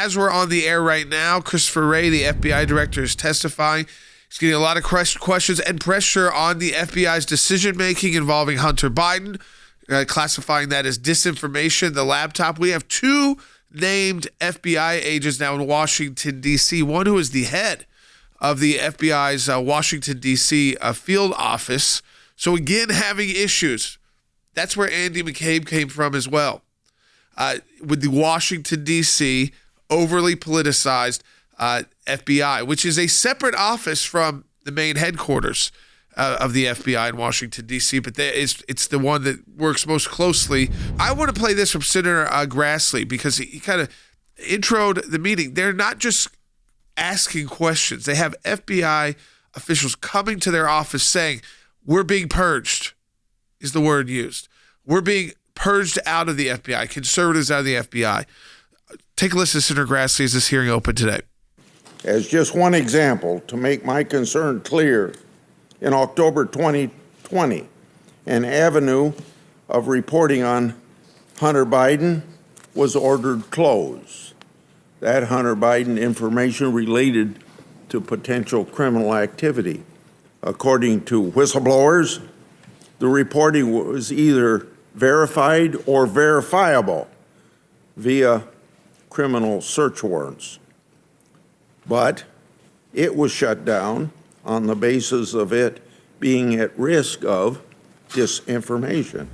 as we're on the air right now, Christopher Wray, the FBI director, is testifying. He's getting a lot of questions and pressure on the FBI's decision-making involving Hunter Biden, classifying that as disinformation, the laptop. We have two named FBI agents now in Washington, D.C., one who is the head of the FBI's Washington, D.C. Field office. So again, having issues. That's where Andy McCabe came from as well, with the Washington, D.C. overly politicized FBI, which is a separate office from the main headquarters of the FBI in Washington, D.C., but it's the one that works most closely. I want to play this from Senator Grassley because he kind of introed the meeting. They're not just asking questions. They have FBI officials coming to their office saying, we're being purged, is the word used. We're being purged out of the FBI, conservatives out of the FBI. Take a listen to Senator Grassley as this hearing opened today. As just one example, to make my concern clear, in October 2020, an avenue of reporting on Hunter Biden was ordered closed. That Hunter Biden information related to potential criminal activity. According to whistleblowers, the reporting was either verified or verifiable via criminal search warrants. But it was shut down on the basis of it being at risk of disinformation.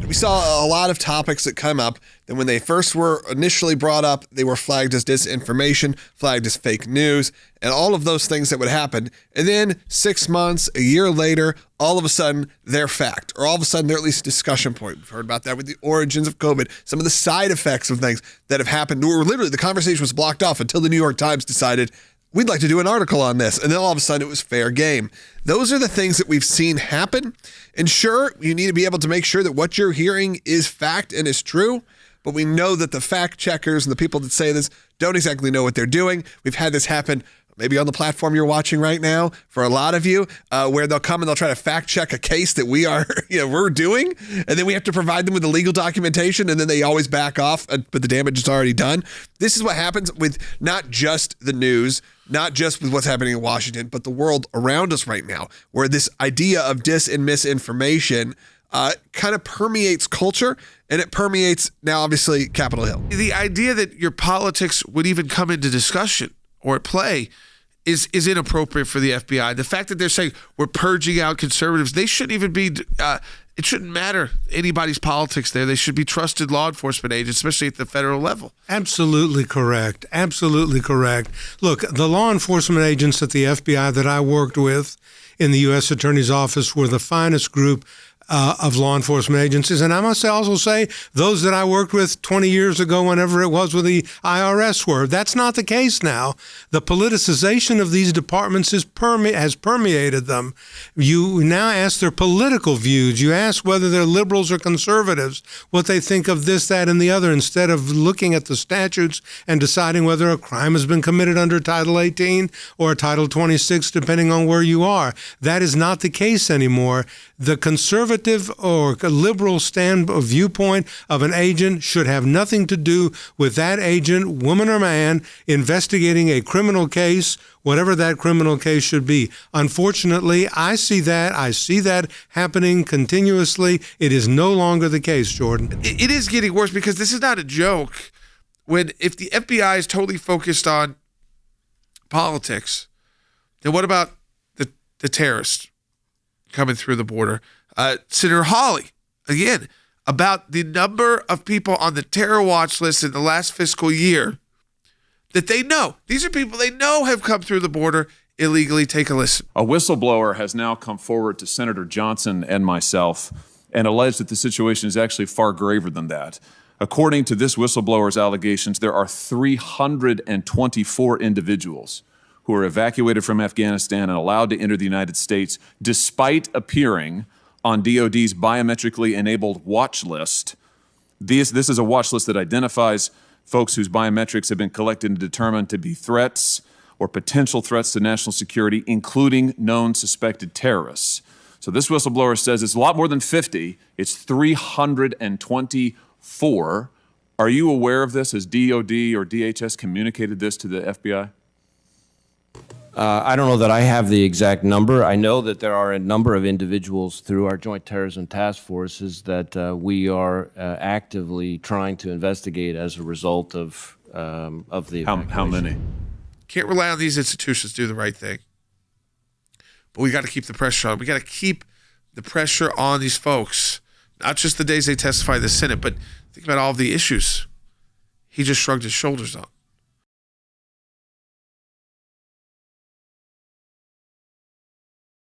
We saw a lot of topics that come up that when they first were initially brought up, they were flagged as disinformation, flagged as fake news, and all of those things that would happen. And then 6 months, a year later, all of a sudden, they're fact, or all of a sudden, they're at least a discussion point. We've heard about that with the origins of COVID, some of the side effects of things that have happened, or literally the conversation was blocked off until the New York Times decided, we'd like to do an article on this. And then all of a sudden it was fair game. Those are the things that we've seen happen. And sure, you need to be able to make sure that what you're hearing is fact and is true. But we know that the fact checkers and the people that say this don't exactly know what they're doing. We've had this happen maybe on the platform you're watching right now for a lot of you, where they'll come and they'll try to fact check a case that we're doing. And then we have to provide them with the legal documentation, and then they always back off, but the damage is already done. This is what happens with not just the news, not just with what's happening in Washington, but the world around us right now, where this idea of dis and misinformation kind of permeates culture, and it permeates now, obviously, Capitol Hill. The idea that your politics would even come into discussion or at play is inappropriate for the FBI. The fact that they're saying we're purging out conservatives, they shouldn't even be, it shouldn't matter anybody's politics there. They should be trusted law enforcement agents, especially at the federal level. Absolutely correct. Absolutely correct. Look, the law enforcement agents at the FBI that I worked with in the U.S. Attorney's Office were the finest group of law enforcement agencies. And I must also say, those that I worked with 20 years ago, whenever it was with the IRS were. That's not the case now. The politicization of these departments has permeated them. You now ask their political views. You ask whether they're liberals or conservatives, what they think of this, that, and the other, instead of looking at the statutes and deciding whether a crime has been committed under Title 18 or Title 26, depending on where you are. That is not the case anymore. The conservative or liberal viewpoint of an agent should have nothing to do with that agent, woman or man, investigating a criminal case, whatever that criminal case should be. Unfortunately, I see that happening continuously. It is no longer the case, Jordan. It is getting worse because this is not a joke. If the FBI is totally focused on politics, then what about the terrorists coming through the border? Senator Hawley, again, about the number of people on the terror watch list in the last fiscal year that they know. These are people they know have come through the border illegally. Take a listen. A whistleblower has now come forward to Senator Johnson and myself and alleged that the situation is actually far graver than that. According to this whistleblower's allegations, there are 324 individuals who are evacuated from Afghanistan and allowed to enter the United States despite appearing on DOD's biometrically enabled watch list. This is a watch list that identifies folks whose biometrics have been collected and determined to be threats or potential threats to national security, including known suspected terrorists. So this whistleblower says it's a lot more than 50. It's 324 Are you aware of this? Has DOD or DHS communicated this to the FBI? I don't know that I have the exact number. I know that there are a number of individuals through our Joint Terrorism Task Forces that we are actively trying to investigate as a result of the How many? Can't rely on these institutions to do the right thing. But we got to keep the pressure on. We got to keep the pressure on these folks. Not just the days they testify in the Senate, but think about all of the issues he just shrugged his shoulders on.